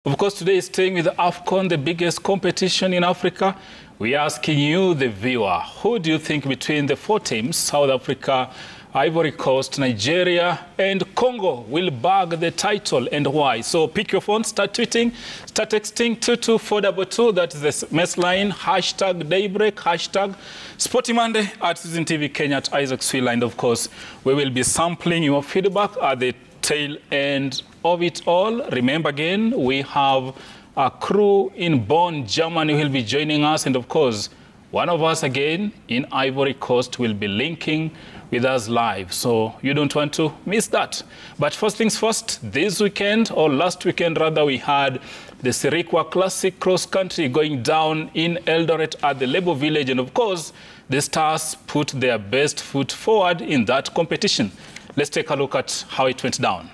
Of course, today is staying with AFCON, the biggest competition in Africa. We are asking you, the viewer, who do you think between the four teams, South Africa, Ivory Coast, Nigeria and Congo, will bag the title and why? So pick your phone, start tweeting, start texting 22422. That's the mess line, hashtag Daybreak, hashtag Sporty Monday at Citizen TV Kenya at Isaac Swila. And of course, we will be sampling your feedback at the tail end of it all. Remember again, we have a crew in Bonn, Germany who will be joining us. And of course, one of us again in Ivory Coast will be linking with us live. So you don't want to miss that. But first things first, this weekend, or last weekend rather, we had the Sirikwa Classic Cross Country going down in Eldoret at the Lebo Village. And of course, the Stars put their best foot forward in that competition. Let's take a look at how it went down.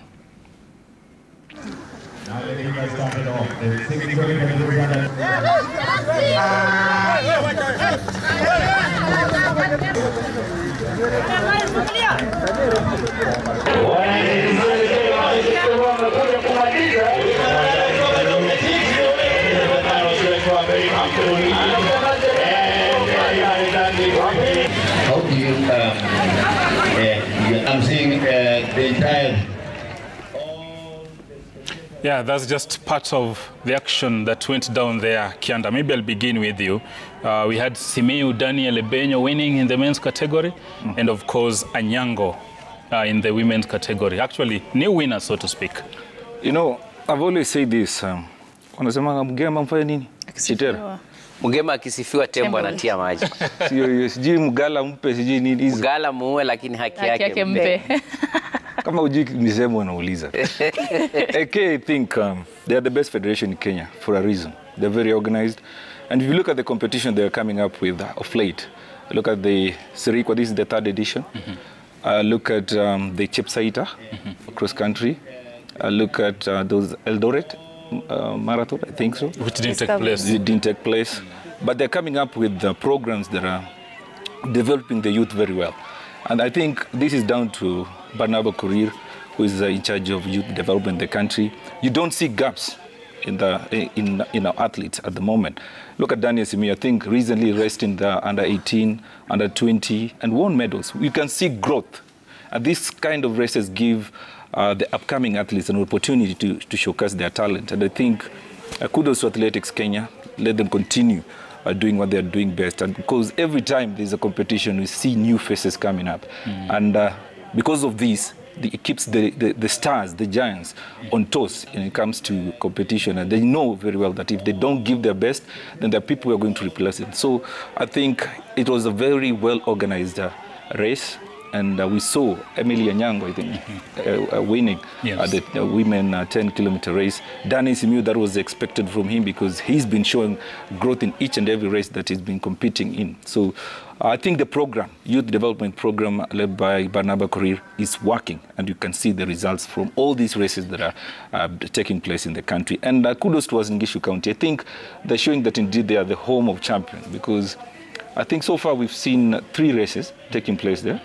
Now let me start it off. The 60 How do you, I'm seeing the entire... Yeah, that's just part of the action that went down there, Kianda. Maybe I'll begin with you. We had Simiu Daniel Ebenyo winning in the men's category, and of course Anyango in the women's category. Actually, new winner, so to speak. You know, I've always said this. Wanasema mgema mfanya nini? Akisifiwa. Mgema akisifiwa tembo anatia maji. Sijui mgala mpe, sijui nini. Mgala muue lakini haki yake mpe. Kama ujui misemo unauliza. I think they are the best federation in Kenya for a reason. They're very organized. And if you look at the competition they're coming up with of late, look at the Sirikwa, this is the 3rd edition. Look at the Chepsaita cross country. Look at those Eldoret marathon, I think so. Which didn't take place. It didn't take place. But they're coming up with programs that are developing the youth very well. And I think this is down to Barnaba Korir, who is in charge of youth development in the country. You don't see gaps in our athletes at the moment. Look at Daniel Simi, I think recently raced in the under 18, under 20, and won medals. We can see growth. And this kind of races give the upcoming athletes an opportunity to showcase their talent. And I think kudos to Athletics Kenya. Let them continue doing what they're doing best. And because every time there's a competition, we see new faces coming up. And because of this, it keeps the stars, the giants, on toes when it comes to competition. And they know very well that if they don't give their best, then there are people who are going to replace it. So I think it was a very well-organized race. And we saw Emily Anyango, I think, winning the women 10-kilometer race. Danny Simiu, that was expected from him because he's been showing growth in each and every race that he's been competing in. So I think the program, youth development program led by Barnaba Korir, is working. And you can see the results from all these races that are taking place in the country. And kudos to us in Gishu County. I think they're showing that indeed they are the home of champions because I think so far we've seen 3 races taking place there.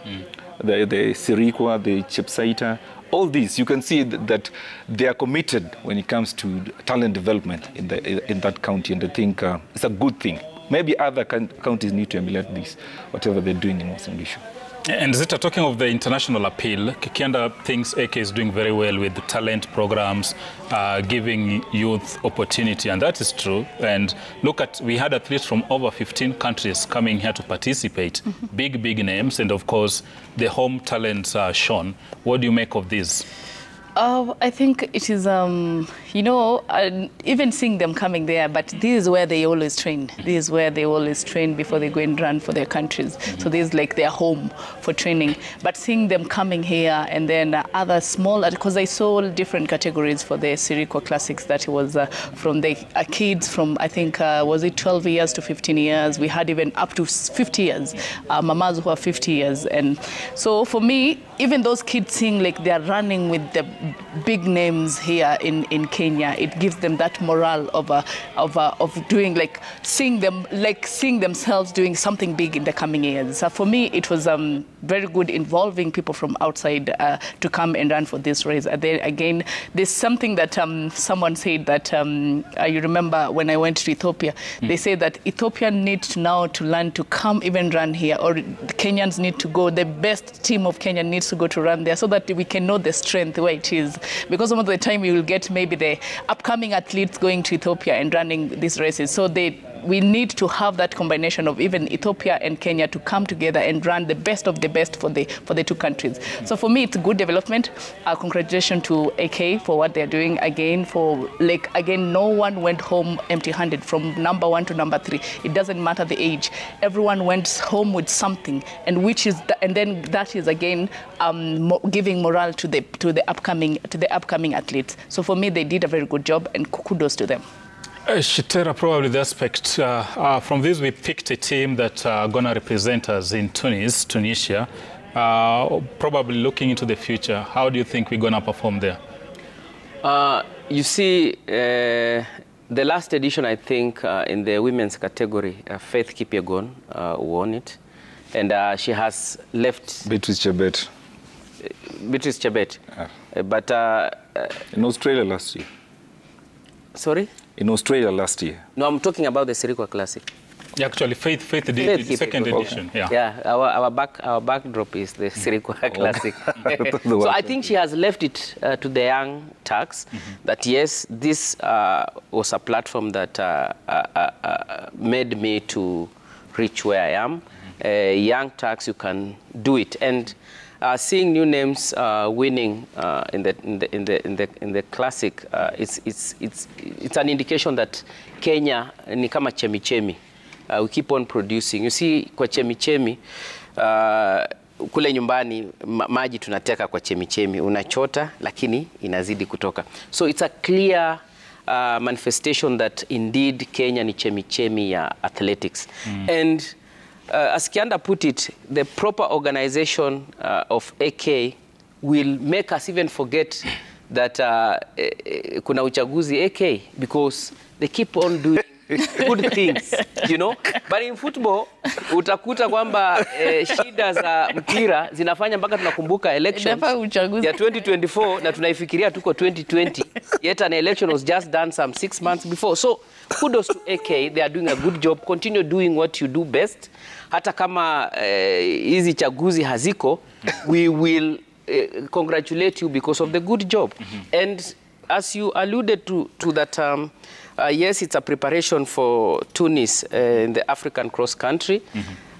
The Sirikwa, the Chepsaita, all these, you can see that they are committed when it comes to talent development in that county. And I think it's a good thing. Maybe other counties need to emulate this, whatever they're doing in Mosambique. And Zita, talking of the international appeal, Kianda thinks AK is doing very well with the talent programs, giving youth opportunity, and that is true. And look at, we had athletes from over 15 countries coming here to participate, big names, and of course, the home talents are shown. What do you make of this? I think it is, you know, even seeing them coming there, but this is where they always train. This is where they always train before they go and run for their countries. So this is like their home for training. But seeing them coming here and then other small, because I saw different categories for the Sirikwa Classics, that was from the kids from, I think, was it 12 years to 15 years? We had even up to 50 years, mamas who are 50 years. And so for me, even those kids seeing like they're running with the big names here in Kenya. It gives them that morale of doing seeing themselves doing something big in the coming years. So for me, it was very good involving people from outside to come and run for this race. Then again, there's something that someone said that you remember when I went to Ethiopia. They say that Ethiopia needs now to learn to come even run here, or the Kenyans need to go. The best team of Kenya needs to go to run there so that we can know the strength where it is. Because some of the time you will get maybe the upcoming athletes going to Ethiopia and running these races. So we need to have that combination of even Ethiopia and Kenya to come together and run the best of the best for the two countries. So for me, it's a good development. Congratulations to AK for what they're doing. Again, no one went home empty-handed from number 1 to number 3. It doesn't matter the age. Everyone went home with something, and then that is again giving morale to the upcoming athletes. So for me, they did a very good job, and kudos to them. Shitera, probably the aspect, from this we picked a team that are going to represent us in Tunisia. Probably looking into the future, how do you think we're going to perform there? You see, the last edition, I think, in the women's category, Faith Kipyegon won it. And she has left... Beatrice Chebet. Beatrice Chebet. Yeah. But... in Australia last year. Sorry? In Australia last year. No, I'm talking about the Sirikwa Classic. Yeah, actually, Faith did the second edition. Okay. Yeah, our backdrop is the Sirikwa Classic. So I think she has left it to the young Turks. That yes, this was a platform that made me to reach where I am. Young Turks, you can do it. And seeing new names winning in the classic, it's an indication that Kenya ni kama chemichemi. We keep on producing. You see, kwa chemichemi kule nyumbani maji tunateka kwa chemichemi, unachota lakini inazidi kutoka. So it's a clear manifestation that indeed Kenya ni chemichemi ya athletics. And as Kianda put it, the proper organization of AK will make us even forget that kuna uchaguzi AK, because they keep on doing good things, you know. But in football, utakuta kwamba shida za mpira zinafanya mpaka tunakumbuka elections ya 2024 na tunaifikiria tuko 2020. Yet an election was just done some 6 months before. So kudos to AK, they are doing a good job. Continue doing what you do best. Hata kama hizi chaguzi haziko, we will congratulate you because of the good job. And as you alluded to that, yes, it's a preparation for Tunis in the African cross country.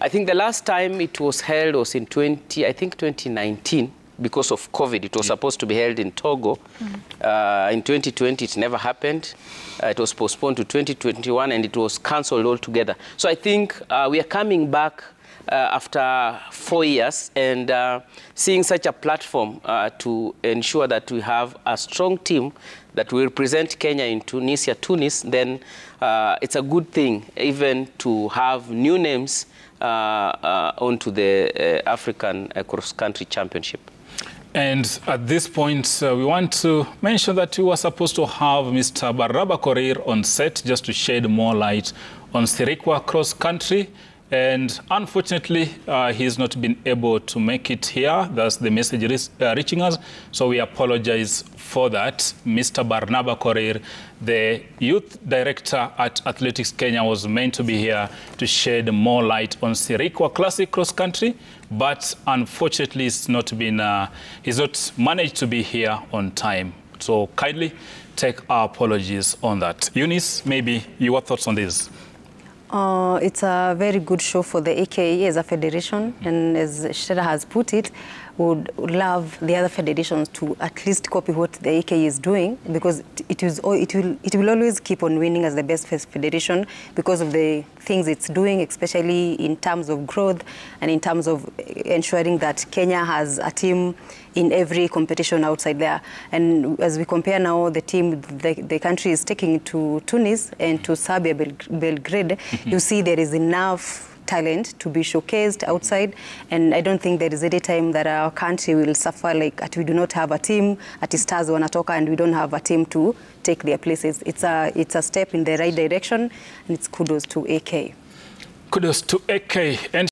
I think the last time it was held was in 2019. Because of COVID, it was supposed to be held in Togo. In 2020, it never happened. It was postponed to 2021, and it was cancelled altogether. So I think we are coming back after 4 years and seeing such a platform to ensure that we have a strong team that will represent Kenya in Tunisia, Tunis. Then it's a good thing even to have new names onto the African cross-country championship. And at this point, we want to mention that we were supposed to have Mr. Barnaba Korir on set just to shed more light on Sirikwa cross country. And unfortunately, he's not been able to make it here. That's the message reaching us. So we apologize for that. Mr. Barnaba Korir, the youth director at Athletics Kenya, was meant to be here to shed more light on Sirikwa Classic cross country, but unfortunately, he's not managed to be here on time. So kindly take our apologies on that. Eunice, maybe your thoughts on this? It's a very good show for the AKA as a federation, and as Shera has put it, would love the other federations to at least copy what the AKA is doing, because it will always keep on winning as the best federation because of the things it's doing, especially in terms of growth and in terms of ensuring that Kenya has a team in every competition outside there. And as we compare now the team the country is taking to Tunis and to Serbia, Belgrade, you see there is enough talent to be showcased outside, and I don't think there is any time that our country will suffer like that we do not have a team at Stars wanatoka and we don't have a team to take their places. It's a step in the right direction, and it's kudos to AK. Kudos to AK. And